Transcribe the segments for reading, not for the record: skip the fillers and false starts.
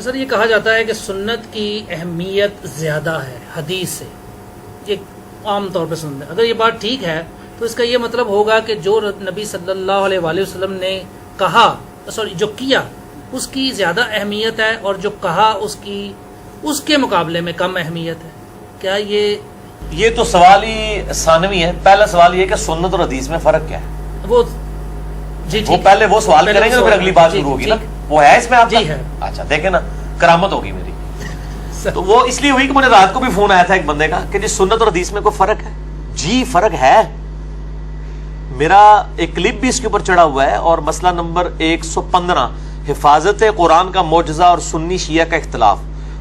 سر یہ کہا جاتا ہے کہ سنت کی اہمیت زیادہ ہے حدیث سے، یہ عام طور پہ سنتے ہیں. اگر یہ بات ٹھیک ہے تو اس کا یہ مطلب ہوگا کہ جو نبی صلی اللہ علیہ وآلہ وسلم نے کہا، سوری جو کیا، اس کی زیادہ اہمیت ہے، اور جو کہا اس کے مقابلے میں کم اہمیت ہے. کیا یہ تو سوال ہی ثانوی ہے. پہلا سوال یہ کہ سنت اور حدیث میں فرق کیا ہے؟ وہ جی وہ پہلے وہ سوال کریں گے تو پھر اگلی بات شروع ہوگی نا. وہ ہے اس میں آپ کا؟ جی ہے. اچھا دیکھیں نا، کرامت ہوگی میری. تو وہ اس لیے ہوئی کہ مجھے رات کو بھی فون آیا تھا ایک بندے کا کہ جی سنت اور حدیث میں کوئی فرق ہے. جی فرق ہے. میرا ایک کلپ بھی اس کے اوپر چڑھا ہوا ہے، اور مسئلہ نمبر 115 حفاظت قرآن کا معجزہ اور سنی شیعہ کا اختلاف.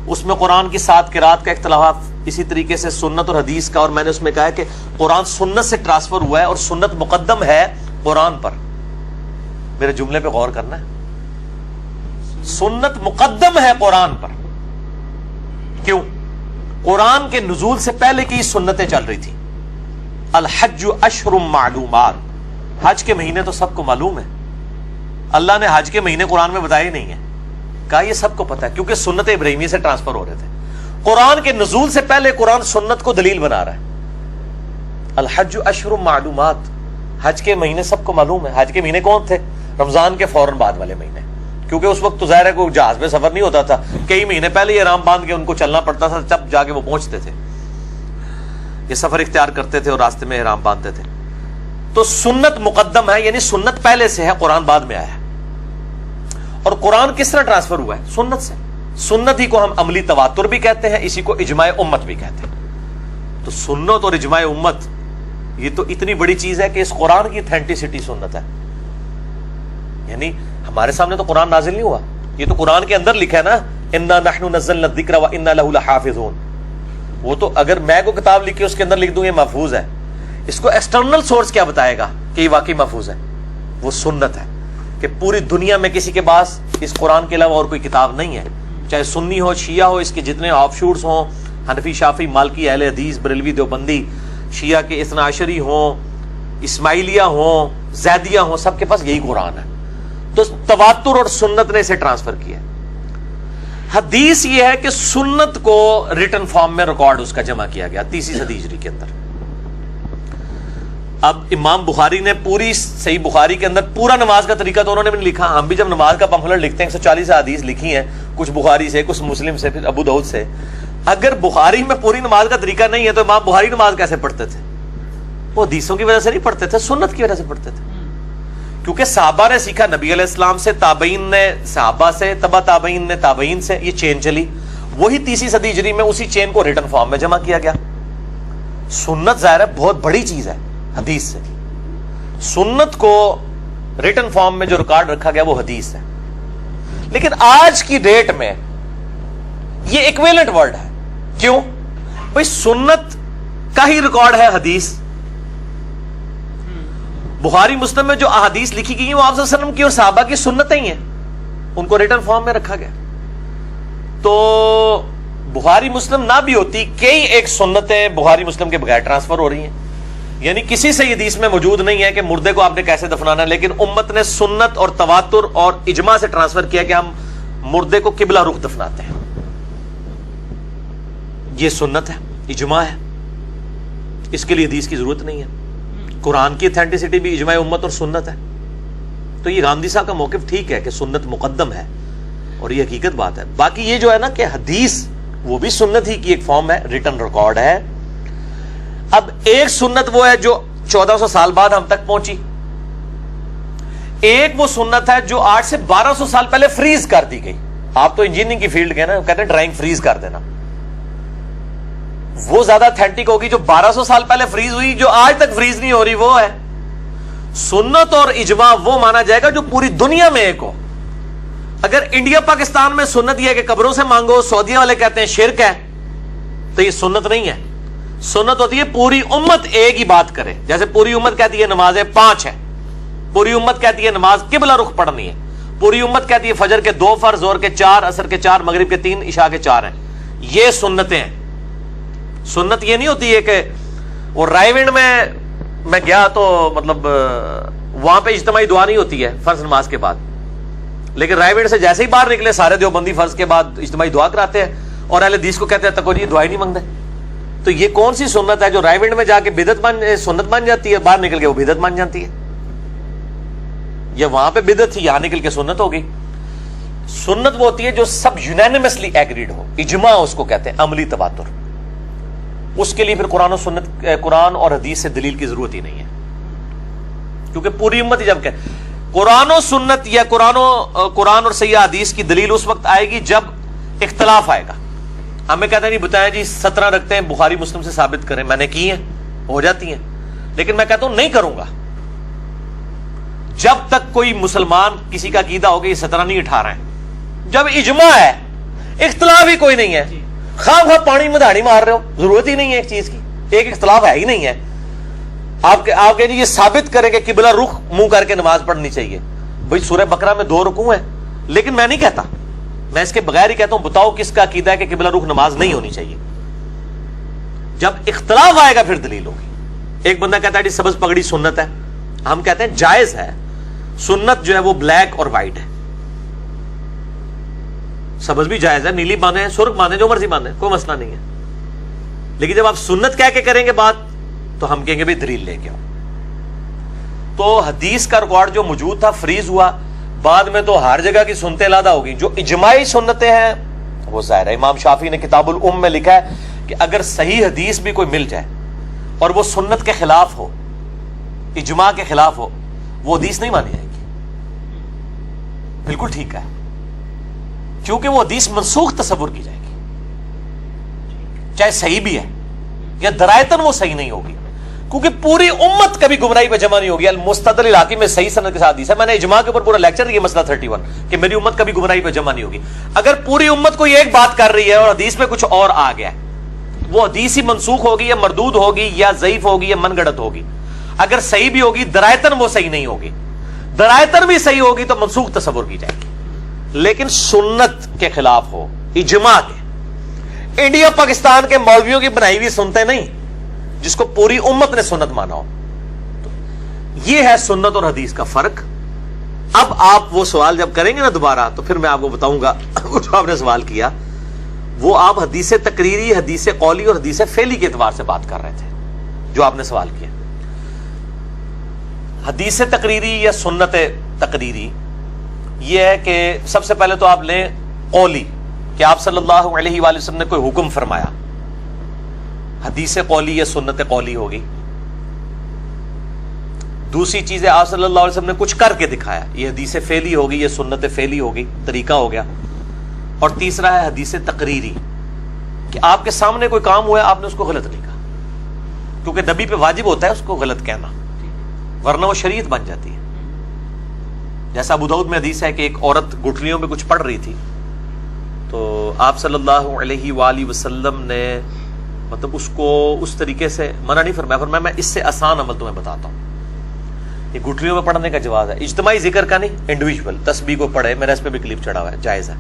اس میں قرآن کی 7 قرات کا اختلاف، اسی طریقے سے سنت اور حدیث کا. اور میں نے اس میں کہا ہے کہ قرآن سنت سے ٹرانسفر ہوا ہے اور سنت مقدم ہے قرآن پر. میرے جملے پہ غور کرنا ہے. سنت مقدم ہے قرآن پر. کیوں؟ قرآن کے نزول سے پہلے کی سنتیں چل رہی تھی. الحج اشہر معلومات، حج کے مہینے تو سب کو معلوم ہے. اللہ نے حج کے مہینے قرآن میں بتائے نہیں ہیں، کہا یہ سب کو پتا ہے کیونکہ سنت ابراہیمی سے ٹرانسفر ہو رہے تھے. قرآن کے نزول سے پہلے قرآن سنت کو دلیل بنا رہا ہے. الحج اشہر معلومات، حج کے مہینے سب کو معلوم ہے. حج کے مہینے کون تھے؟ رمضان کے فوراً بعد والے مہینے، کیونکہ اس وقت تو ظاہر ہے کوئی جہاز میں سفر نہیں ہوتا تھا، کئی مہینے پہلے یہ احرام باندھ کے ان کو چلنا پڑتا تھا، تب جا کے وہ پہنچتے تھے، یہ سفر اختیار کرتے تھے اور راستے میں احرام باندھتے تھے. تو سنت مقدم ہے، یعنی سنت پہلے سے ہے، قرآن بعد میں آیا ہے. اور قرآن کس طرح ٹرانسفر ہوا ہے؟ سنت سے. سنت ہی کو ہم عملی تواتر بھی کہتے ہیں، اسی کو اجماع امت بھی کہتے ہیں. تو سنت اور اجماع امت یہ تو اتنی بڑی چیز ہے کہ اس قرآن کی اتھینٹسٹی سنت ہے. یعنی ہمارے سامنے تو قرآن نازل نہیں ہوا، یہ تو قرآن کے اندر لکھا ہے نا، انا نحن نزلنا الذکر وانا لہ لحافظون. وہ تو اگر میں کو کتاب لکھ کے اس کے اندر لکھ دوں یہ محفوظ ہے، اس کو ایکسٹرنل سورس کیا بتائے گا کہ یہ واقعی محفوظ ہے؟ وہ سنت ہے کہ پوری دنیا میں کسی کے پاس اس قرآن کے علاوہ اور کوئی کتاب نہیں ہے، چاہے سنی ہو، شیعہ ہو، اس کے جتنے آف شوٹس ہوں، حنفی، شافعی، مالکی، اہل حدیث، بریلوی، دیوبندی، شیعہ کے اثنا عشری ہوں، اسماعیلیہ ہوں، زیدیہ ہوں، سب کے پاس یہی قرآن ہے. تو تواتر اور سنت نے اسے ٹرانسفر کیا. حدیث یہ ہے کہ سنت کو ریٹن فارم میں ریکارڈ اس کا جمع کیا گیا 30 صدی ہجری کے اندر. اب امام بخاری نے پوری صحیح بخاری کے اندر پورا نماز کا طریقہ تو انہوں نے بھی لکھا. ہم بھی جب نماز کا پمفلٹ لکھتے ہیں 140 حدیث لکھی ہیں، کچھ بخاری سے، کچھ مسلم سے، پھر ابو داؤد سے. اگر بخاری میں پوری نماز کا طریقہ نہیں ہے تو امام بخاری نماز کیسے پڑھتے تھے؟ وہ حدیثوں کی وجہ سے نہیں پڑھتے تھے، سنت کی وجہ سے پڑھتے تھے. کیونکہ صحابہ نے سیکھا نبی علیہ السلام سے، تابعین نے صحابہ سے، تبع تابعین نے تابعین سے، یہ چین چلی. وہی 30 صدی ہجری میں اسی چین کو ریٹن فارم میں جمع کیا گیا. سنت ظاہر ہے بہت بڑی چیز ہے حدیث سے. سنت کو ریٹن فارم میں جو ریکارڈ رکھا گیا وہ حدیث ہے. لیکن آج کی ڈیٹ میں یہ ایکویلنٹ ورڈ ہے. کیوں بھائی؟ سنت کا ہی ریکارڈ ہے حدیث. بخاری مسلم میں جو احادیث لکھی گئی ہیں وہ آپ صلی اللہ علیہ وسلم کی اور صحابہ کی سنتیں ہی ہیں، ان کو ریٹن فارم میں رکھا گیا. تو بخاری مسلم نہ بھی ہوتی، کئی ایک سنتیں بخاری مسلم کے بغیر ٹرانسفر ہو رہی ہیں. یعنی کسی سے حدیث میں موجود نہیں ہے کہ مردے کو آپ نے کیسے دفنانا ہے، لیکن امت نے سنت اور تواتر اور اجماع سے ٹرانسفر کیا کہ ہم مردے کو قبلہ رخ دفناتے ہیں. یہ سنت ہے، اجماع ہے، اس کے لیے حدیث کی ضرورت نہیں ہے. قرآن کی اتھینٹسٹی بھی اجماع امت اور سنت ہے. تو یہ گاندھی صاحب کا موقف ٹھیک ہے کہ سنت مقدم ہے، اور یہ حقیقت بات ہے. باقی یہ جو ہے نا کہ حدیث وہ بھی سنت ہی کی ایک فارم ہے، ریٹن ریکارڈ ہے. اب ایک سنت وہ ہے جو 1400 سال بعد ہم تک پہنچی، ایک وہ سنت ہے جو 8 سے 1200 سال پہلے فریز کر دی گئی. آپ تو انجینئرنگ کی فیلڈ کے نا، کہتے ہیں ڈرائنگ فریز کر دینا. وہ زیادہ اتھینٹک ہوگی جو 1200 سال پہلے فریز ہوئی، جو آج تک فریز نہیں ہو رہی وہ ہے. سنت اور اجماع وہ مانا جائے گا جو پوری دنیا میں ایک ہو. اگر انڈیا پاکستان میں سنت یہ ہے کہ قبروں سے مانگو، سعودیہ والے کہتے ہیں شرک ہے، تو یہ سنت نہیں ہے. سنت ہوتی ہے پوری امت ایک ہی بات کرے. جیسے پوری امت کہتی ہے نمازیں 5 ہیں، پوری امت کہتی ہے نماز قبلہ رخ پڑھنی ہے، پوری امت کہتی ہے فجر کے 2 فرض، ظہر کے 4، عصر کے 4، مغرب کے 3، عشاء کے 4 ہیں. یہ سنتیں ہیں. سنت یہ نہیں ہوتی ہے کہ وہ رائے ونڈ میں گیا تو مطلب وہاں پہ اجتماعی دعا نہیں ہوتی ہے فرض نماز کے بعد. لیکن رائے وینڈ سے جیسے ہی باہر نکلے سارے دیوبندی فرض کے بعد اجتماعی دعا کراتے ہیں اور اہل حدیث کو کہتے ہیں تکو جی دعا ہی نہیں مانگتے. تو یہ کون سی سنت ہے جو رائے وینڈ میں جا کے سنت مان جاتی ہے, باہر نکل کے وہ بدعت مان جاتی ہے؟ یا وہاں پہ بدعت تھی, یہاں نکل کے سنت ہو گئی. سنت وہ ہوتی ہے جو سب یونینیمسلی ایگریڈ ہو, اجماع اس کو کہتے ہیں, عملی تواتر. اس کے لیے پھر قرآن اور حدیث سے دلیل کی ضرورت ہی نہیں ہے, کیونکہ پوری امت ہی جب کہ قرآن و سنت یا قرآن اور صحیح حدیث کی دلیل اس وقت آئے گی جب اختلاف آئے گا. ہمیں کہتے ہیں جی بتائیں جی 17 رکھتے ہیں بخاری مسلم سے ثابت کریں, میں نے کی ہیں, ہو جاتی ہیں, لیکن میں کہتا ہوں نہیں کروں گا جب تک کوئی مسلمان کسی کا عقیدہ ہوگا یہ 17 نہیں 18 ہیں. جب اجماع ہے, اختلاف ہی کوئی نہیں ہے, خواہ پانی میں دھاڑی مار رہے ہو, ضرورت ہی نہیں ہے ایک چیز کی, ایک اختلاف ہے ہی نہیں ہے. آپ کہیں جی یہ ثابت کریں کہ قبلہ رخ منہ کر کے نماز پڑھنی چاہیے. بھائی سورہ بقرہ میں 2 رکوع ہیں, لیکن میں نہیں کہتا, میں اس کے بغیر ہی کہتا ہوں بتاؤ کس کا عقیدہ ہے کہ قبلہ رخ نماز نہیں ہونی چاہیے. جب اختلاف آئے گا پھر دلیل ہوگی. ایک بندہ کہتا ہے جی سبز پگڑی سنت ہے, ہم کہتے ہیں جائز ہے. سنت جو ہے وہ بلیک اور وائٹ ہے, سبز بھی جائز ہے, نیلی باندھیں, سرخ باندھیں, جو مرضی باندھیں, کوئی مسئلہ نہیں ہے. لیکن جب آپ سنت کہہ کے کریں گے بات تو ہم کہیں گے بھائی دلیل لے کے آؤ. تو حدیث کا ریکارڈ جو موجود تھا فریز ہوا, بعد میں تو ہر جگہ کی سنتیں علادہ ہو گئی. جو اجماعی سنتیں ہیں وہ ظاہر ہے, امام شافعی نے کتاب الام میں لکھا ہے کہ اگر صحیح حدیث بھی کوئی مل جائے اور وہ سنت کے خلاف ہو, اجماع کے خلاف ہو, وہ حدیث نہیں مانی جائے گی. بالکل ٹھیک ہے, کیونکہ وہ حدیث منسوخ تصور کی جائے گی, چاہے صحیح بھی ہے یا درایتن وہ صحیح نہیں ہوگی, کیونکہ پوری امت کبھی گمراہی پہ جمع نہیں ہوگی. المستدل علاقے میں صحیح سند کے ساتھ حدیث ہے, میں نے اجماع کے اوپر پورا لیکچر دیا مسئلہ 31 کہ میری امت کبھی گمراہی پہ جمع نہیں ہوگی. اگر پوری امت کوئی ایک بات کر رہی ہے اور حدیث میں کچھ اور آ گیا ہے, وہ حدیث ہی منسوخ ہوگی یا مردود ہوگی یا ضعیف ہوگی یا من گڑت ہوگی. اگر صحیح بھی ہوگی درایتن وہ صحیح نہیں ہوگی, درایتن بھی صحیح ہوگی تو منسوخ تصور کی جائے گی. لیکن سنت کے خلاف ہو, اجماع کے, انڈیا پاکستان کے مولویوں کی بنائی ہوئی سنتیں نہیں, جس کو پوری امت نے سنت مانا ہو. تو یہ ہے سنت اور حدیث کا فرق. اب آپ وہ سوال جب کریں گے نا دوبارہ تو پھر میں آپ کو بتاؤں گا جو آپ نے سوال کیا وہ آپ حدیث تقریری, حدیث قولی اور حدیث فعلی کے اعتبار سے بات کر رہے تھے. جو آپ نے سوال کیا حدیث تقریری یا سنت تقریری, یہ ہے کہ سب سے پہلے تو آپ لیں قولی کہ آپ صلی اللہ علیہ وآلہ وسلم نے کوئی حکم فرمایا, حدیث قولی یا سنت قولی ہوگی. دوسری چیز ہے آپ صلی اللہ علیہ وسلم نے کچھ کر کے دکھایا, یہ حدیث فعلی ہوگی, یہ سنت فعلی ہوگی, طریقہ ہو گیا. اور تیسرا ہے حدیث تقریری کہ آپ کے سامنے کوئی کام ہوا ہے, آپ نے اس کو غلط نہیں کہا, کیونکہ نبی پہ واجب ہوتا ہے اس کو غلط کہنا, ورنہ وہ شریعت بن جاتی ہے. جیسا ابو داؤد میں حدیث ہے کہ ایک عورت گٹھلیوں میں کچھ پڑھ رہی تھی, تو آپ صلی اللہ علیہ وآلہ وسلم نے مطلب اس کو اس طریقے سے منع نہیں فرمایا میں اس سے آسان عمل تمہیں بتاتا ہوں. یہ گٹھلیوں میں پڑھنے کا جواز ہے, اجتماعی ذکر کا نہیں, انڈیویجول تسبیح کو پڑھے, میرا اس پہ بھی کلپ چڑھا ہوا ہے, جائز ہے.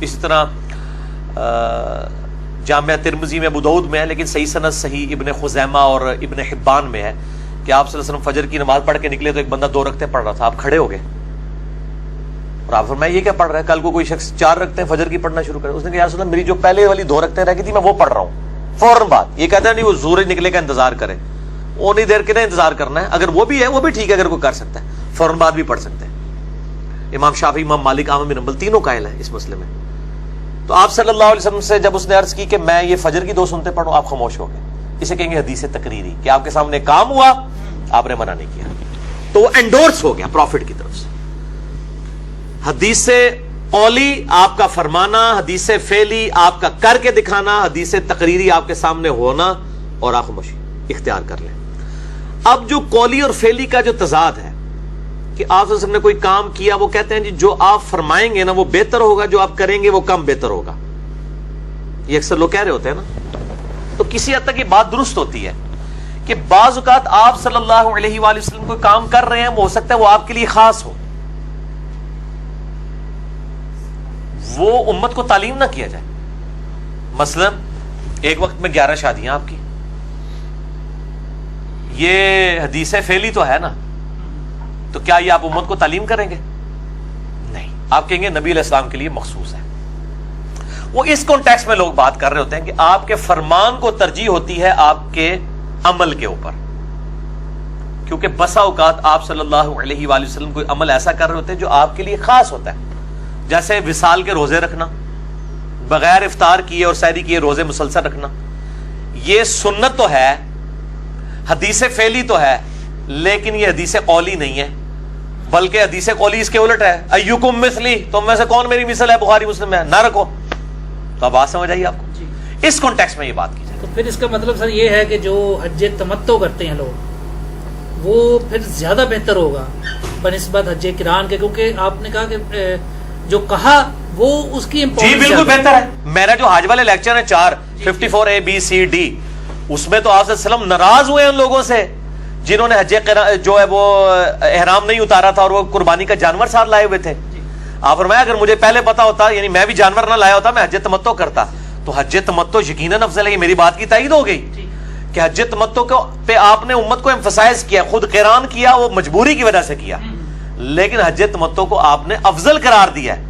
اسی طرح جامعہ ترمذی میں, ابو داؤد میں ہے لیکن صحیح سند صحیح ابن خزیمہ اور ابن حبان میں ہے کہ آپ صلی اللہ علیہ وسلم فجر کی نماز پڑھ کے نکلے تو ایک بندہ 2 رکعتیں پڑھ رہا تھا, آپ کھڑے ہو گئے اور آپ فرمایا یہ کیا پڑھ رہا ہے؟ کل کو کوئی شخص 4 رکعتیں فجر کی پڑھنا شروع کرے. اس نے کہا یا رسول اللہ میری جو پہلے والی 2 رکعتیں رہ گئی تھی میں وہ پڑھ رہا ہوں. فوراً بات یہ کہتا ہے نہیں وہ سورج نکلے کا انتظار کرے, اونی دیر کے نہیں انتظار کرنا ہے, اگر وہ بھی ہے وہ بھی ٹھیک ہے, اگر کوئی کر سکتا ہے فوراً بعد بھی پڑھ سکتے ہیں. امام شافعی, امام مالک, احمد بن حنبل تینوں قائل ہیں اس مسئلے میں. تو آپ صلی اللہ علیہ وسلم سے جب اس نے عرض کی کہ میں یہ فجر کی 2 سنتیں پڑھوں, آپ خاموش ہو گئے. اسے کہیں گے حدیث تقریری کہ آپ کے سامنے کام ہوا, آپ نے منع نہیں کیا, تو وہ انڈورس ہو گیا پروفٹ کی طرف سے. حدیث قولی آپ کا فرمانا, حدیث فعلی آپ کا کر کے دکھانا, حدیث تقریری آپ کے سامنے ہونا, اور آپ خاموشی اختیار کر لیں. اب جو قولی اور فعلی کا جو تضاد ہے کہ آپ صلی اللہ علیہ وسلم نے کوئی کام کیا, وہ کہتے ہیں جی جو آپ فرمائیں گے نا وہ بہتر ہوگا, جو آپ کریں گے وہ کم بہتر ہوگا. یہ اکثر لوگ کہہ رہے ہوتے ہیں نا, تو کسی حد تک یہ بات درست ہوتی ہے کہ بعض اوقات آپ صلی اللہ علیہ وآلہ وسلم کوئی کام کر رہے ہیں, وہ ہو سکتا ہے وہ آپ کے لیے خاص ہو, وہ امت کو تعلیم نہ کیا جائے. مثلا ایک وقت میں 11 شادیاں آپ کی, یہ حدیث فعلی تو ہے نا, تو کیا یہ آپ امت کو تعلیم کریں گے؟ نہیں. آپ کہیں گے نبی علیہ السلام کے لیے مخصوص ہے. وہ اس کانٹیکسٹ میں لوگ بات کر رہے ہوتے ہیں کہ آپ کے فرمان کو ترجیح ہوتی ہے آپ کے عمل کے اوپر, کیونکہ بسا اوقات آپ صلی اللہ علیہ وآلہ وسلم کوئی عمل ایسا کر رہے ہوتے ہیں جو آپ کے لیے خاص ہوتا ہے, جیسے وصال کے روزے رکھنا, بغیر افطار کیے اور سحری کیے روزے مسلسل رکھنا. یہ سنت تو ہے, حدیث فعلی تو ہے, لیکن یہ حدیث قولی نہیں ہے, بلکہ حدیث قولی اس کے الٹ ہے. ایکم مثلی, تم میں سے کون میری مثل ہے, بخاری مسلم میں, نہ رکھو. تو اب بات سمجھ آئیے آپ کو, اس کانٹیکسٹ میں یہ بات کی جائے. تو پھر اس کا مطلب سر یہ ہے کہ جو حج تمتع کرتے ہیں لوگ, وہ پھر زیادہ بہتر ہوگا بنسبت حج قران کے, کیونکہ آپ نے کہا کہ جو کہا وہ اس کی جی بالکل بہتر ہے. میرا جو حج والے لیکچر ہیں 54 A B C D, اس میں تو آپ صلی اللہ علیہ وسلم ناراض ہوئے ان لوگوں سے جنہوں نے حج جو ہے وہ احرام نہیں اتارا تھا اور وہ قربانی کا جانور ساتھ لائے ہوئے تھے. آپ فرمایا اگر مجھے پہلے پتا ہوتا, یعنی میں بھی جانور نہ لایا ہوتا, میں حج تمتع کرتا. تو حج تمتع یقیناً افضل ہے. یہ میری بات کی تائید ہو گئی کہ حج تمتع پہ آپ نے امت کو ایمفسائز کیا. خود قران کیا وہ مجبوری کی وجہ سے کیا, لیکن حج تمتع کو آپ نے افضل قرار دیا ہے.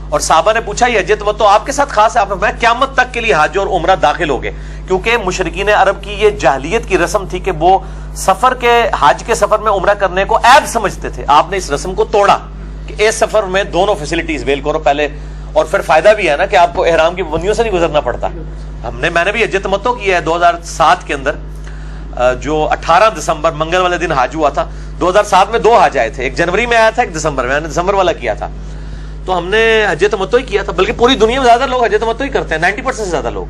اور صحابہ نے پوچھا یہ حج تمتع آپ کے ساتھ خاص ہے؟ آپ نے فرمایا قیامت تک کے لیے حج اور عمرہ داخل ہو گئے, کیونکہ مشرکین عرب کی یہ جاہلیت کی رسم تھی کہ وہ سفر کے حج کے سفر میں عمرہ کرنے کو عیب سمجھتے تھے. آپ نے اس رسم کو توڑا کہ اس سفر میں دونوں فیسلٹیز ویل کرو پہلے, اور پھر فائدہ بھی ہے نا کہ آپ کو احرام کی پابندیوں سے نہیں گزرنا پڑتا. میں نے بھی حج تمتع کیا ہے 2007 کے اندر, جو 18 دسمبر منگل والے دن حج ہوا تھا. 2007 میں 2 حج آئے تھے, ایک جنوری میں آیا تھا, ایک دسمبر میں. میں نے دسمبر والا کیا تھا. تو ہم نے حج تمتع ہی کیا تھا, بلکہ پوری دنیا میں زیادہ لوگ حج تمتع ہی کرتے ہیں, 90% سے زیادہ لوگ.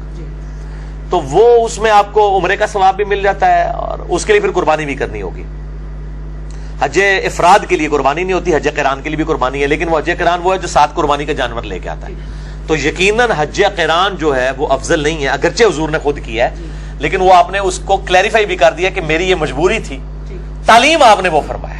تو وہ اس میں آپ کو عمرے کا ثواب بھی مل جاتا ہے, اور اس کے لیے پھر قربانی بھی کرنی ہوگی. حج افراد کے لیے قربانی نہیں ہوتی, حج قران کے لیے بھی قربانی ہے, لیکن وہ حج قران وہ ہے جو 7 قربانی کا جانور لے کے آتا ہے. تو یقیناً حج قران جو ہے وہ افضل نہیں ہے, اگرچہ حضور نے خود کیا ہے, لیکن وہ آپ نے اس کو کلیریفائی بھی کر دیا کہ میری یہ مجبوری تھی, تعلیم آپ نے وہ فرمایا.